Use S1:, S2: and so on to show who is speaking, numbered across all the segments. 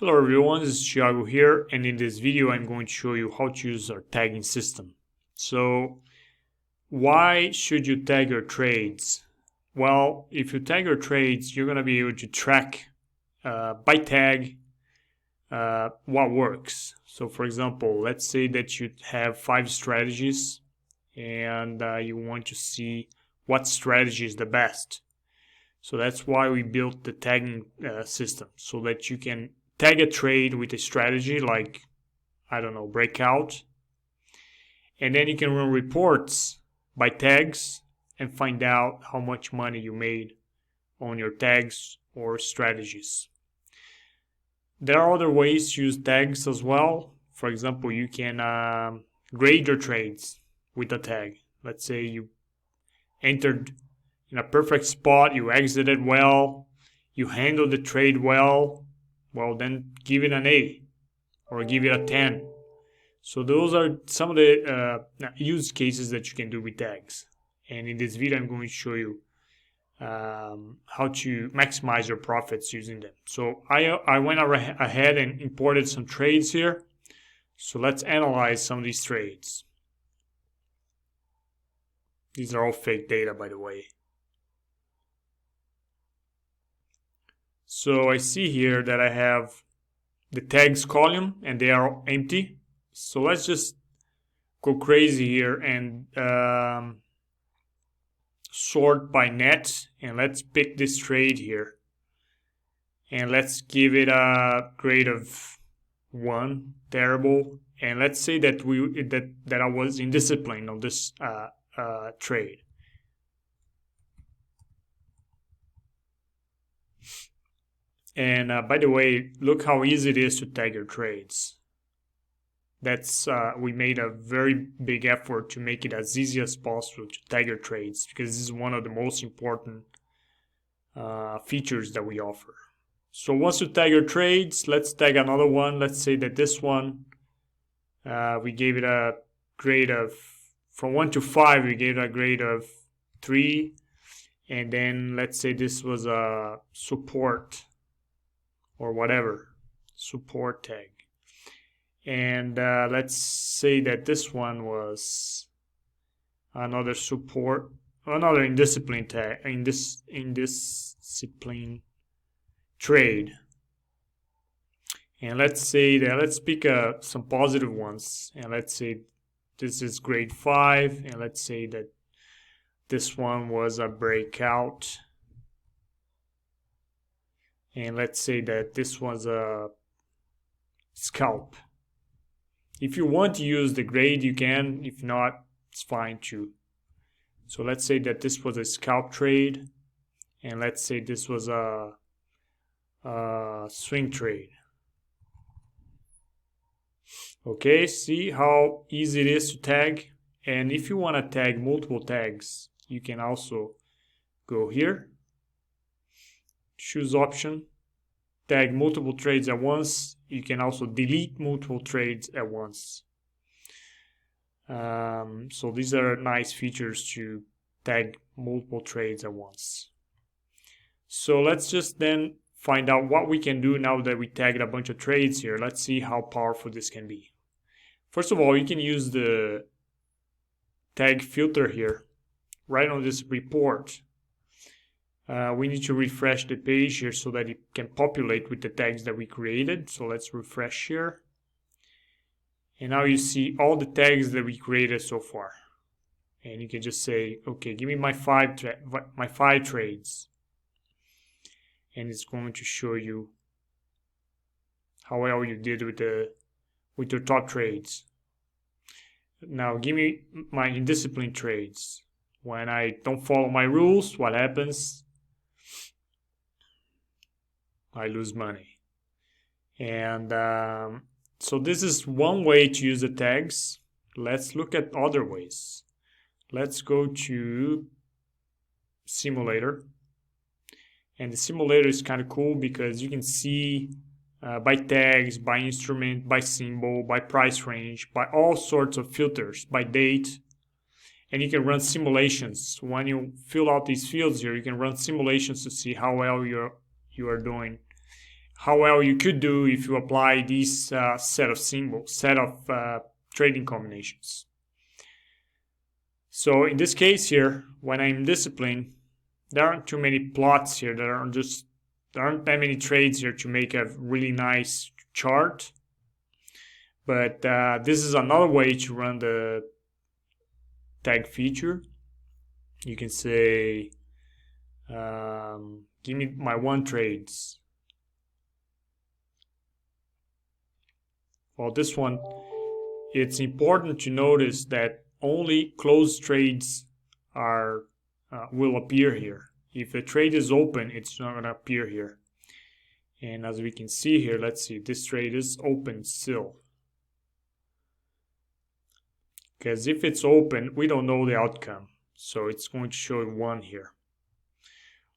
S1: Hello everyone, this is Thiago here, and in this video I'm going to show you how to use our tagging system. So, why should you tag your trades? Well, if you tag your trades, you're going to be able to track by tag what works. So, for example, let's say that you have 5 strategies and you want to see what strategy is the best. So that's why we built the tagging system, so that you can tag a trade with a strategy like, I don't know, breakout. And then you can run reports by tags and find out how much money you made on your tags or strategies. There are other ways to use tags as well. For example, you can grade your trades with a tag. Let's say you entered in a perfect spot, you exited well, you handled the trade well, then give it an A or give it a 10. So those are some of the use cases that you can do with tags. And in this video, I'm going to show you how to maximize your profits using them. So I went ahead and imported some trades here. So let's analyze some of these trades. These are all fake data, by the way. So I see here that I have the tags column and they are empty. So let's just go crazy here and sort by net, and let's pick this trade here. And let's give it a grade of 1, terrible. And let's say that I was indisciplined on this trade. And by the way, look how easy it is to tag your trades. We made a very big effort to make it as easy as possible to tag your trades, because this is one of the most important features that we offer. So once you tag your trades, let's tag another one. Let's say that this one, we gave it a grade of, from 1 to 5, we gave it a grade of 3. And then let's say this was a support or whatever, support tag. And let's say that this one was another support, another indiscipline tag, indiscipline trade. And let's say that, let's pick some positive ones. And let's say this is grade 5. And let's say that this one was a breakout. And let's say that this was a scalp. If you want to use the grade, you can. If not, it's fine too. So let's say that this was a scalp trade. And let's say this was a swing trade. Okay, see how easy it is to tag? And if you want to tag multiple tags, you can also go here, choose option, tag multiple trades at once. You can also delete multiple trades at once. So these are nice features to tag multiple trades at once. So let's just then find out what we can do now that we tagged a bunch of trades here. Let's see how powerful this can be. First of all, you can use the tag filter here, right on this report. We need to refresh the page here so that it can populate with the tags that we created. So let's refresh here. And now you see all the tags that we created so far. And you can just say, okay, give me my 5 trades. And it's going to show you how well you did with your top trades. Now give me my indisciplined trades. When I don't follow my rules, what happens? I lose money. And so this is one way to use the tags. Let's look at other ways. Let's go to simulator. And the simulator is kind of cool because you can see by tags, by instrument, by symbol, by price range, by all sorts of filters, by date. And you can run simulations. When you fill out these fields here, you can run simulations to see how well you are doing how well you could do if you apply these set of trading combinations. So in this case here, when I'm disciplined, there aren't too many plots here. There aren't that many trades here to make a really nice chart. But this is another way to run the tag feature. You can say, give me my 1 trades. Well, this one, it's important to notice that only closed trades will appear here. If a trade is open, it's not going to appear here. And as we can see here, let's see, this trade is open still. Because if it's open, we don't know the outcome. So it's going to show 1 here.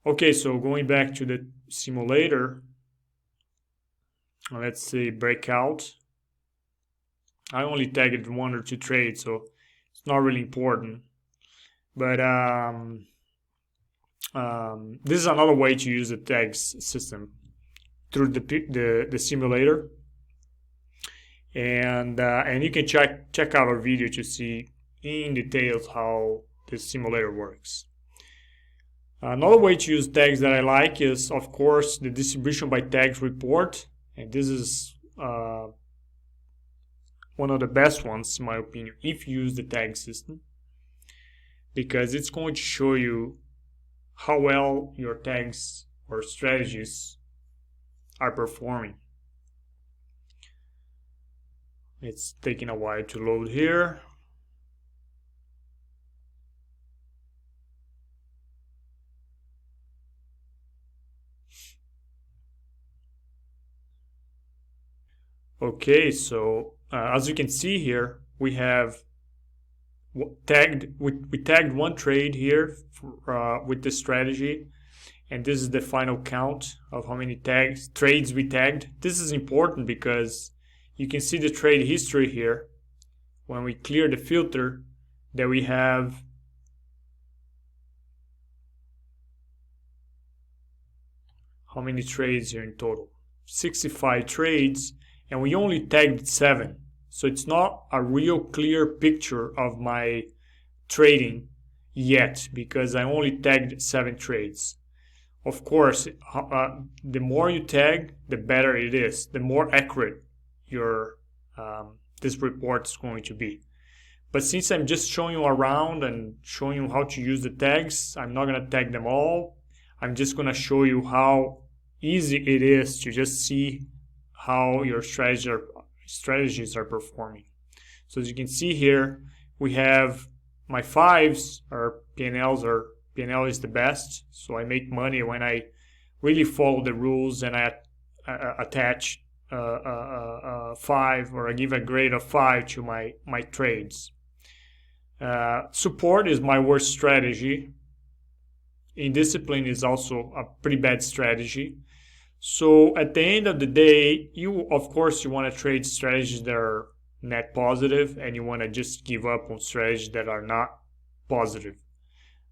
S1: Okay, so going back to the simulator, let's say breakout. I only tagged 1 or 2 trades, so it's not really important. But this is another way to use the tags system through the simulator. And you can check out our video to see in details how the simulator works. Another way to use tags that I like is, of course, the distribution by tags report. And this is one of the best ones, in my opinion, if you use the tag system, because it's going to show you how well your tags or strategies are performing. It's taking a while to load here. Okay, so as you can see here, we have tagged 1 trade here with this strategy, and this is the final count of how many trades we tagged. This is important because you can see the trade history here. When we clear the filter, that we have how many trades here in total? 65 trades, and we only tagged 7. So it's not a real clear picture of my trading yet, because I only tagged 7 trades. Of course, the more you tag, the better it is. The more accurate your this report is going to be. But since I'm just showing you around and showing you how to use the tags, I'm not going to tag them all. I'm just going to show you how easy it is to just see how your strategies are performing. So as you can see here, we have my 5s or PNLs, or PNL is the best. So I make money when I really follow the rules and I attach 5, or I give a grade of 5 to my trades. Support is my worst strategy. Indiscipline is also a pretty bad strategy. So at the end of the day, of course you want to trade strategies that are net positive, and you want to just give up on strategies that are not positive,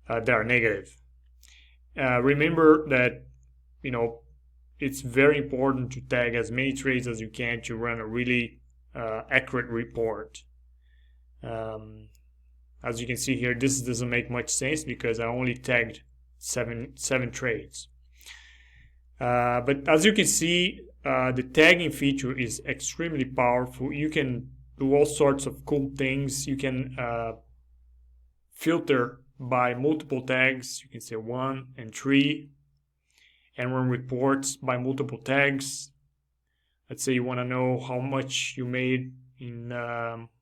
S1: that are negative. Remember that, it's very important to tag as many trades as you can to run a really accurate report. As you can see here, this doesn't make much sense because I only tagged seven trades. But as you can see, the tagging feature is extremely powerful. You can do all sorts of cool things. You can filter by multiple tags. You can say 1 and 3, and run reports by multiple tags. Let's say you want to know how much you made in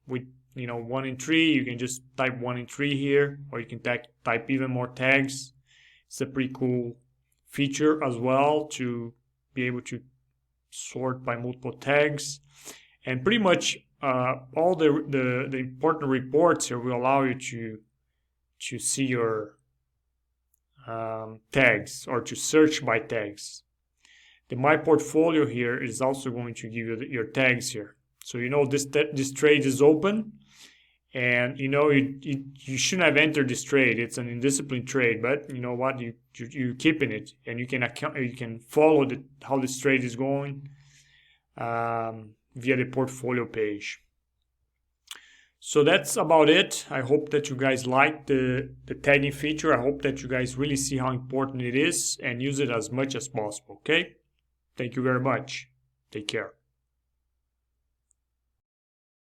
S1: with 1 and 3. You can just type 1 and 3 here, or you can type even more tags. It's a pretty cool feature as well to be able to sort by multiple tags. And pretty much all the important reports here will allow you to see your tags, or to search by tags. The My Portfolio here is also going to give you your tags here. So this trade is open, And you know, you shouldn't have entered this trade. It's an indisciplined trade, but you know what? You're keeping it, and you can follow how this trade is going via the portfolio page. So that's about it. I hope that you guys like the tagging feature. I hope that you guys really see how important it is and use it as much as possible. Okay? Thank you very much. Take care.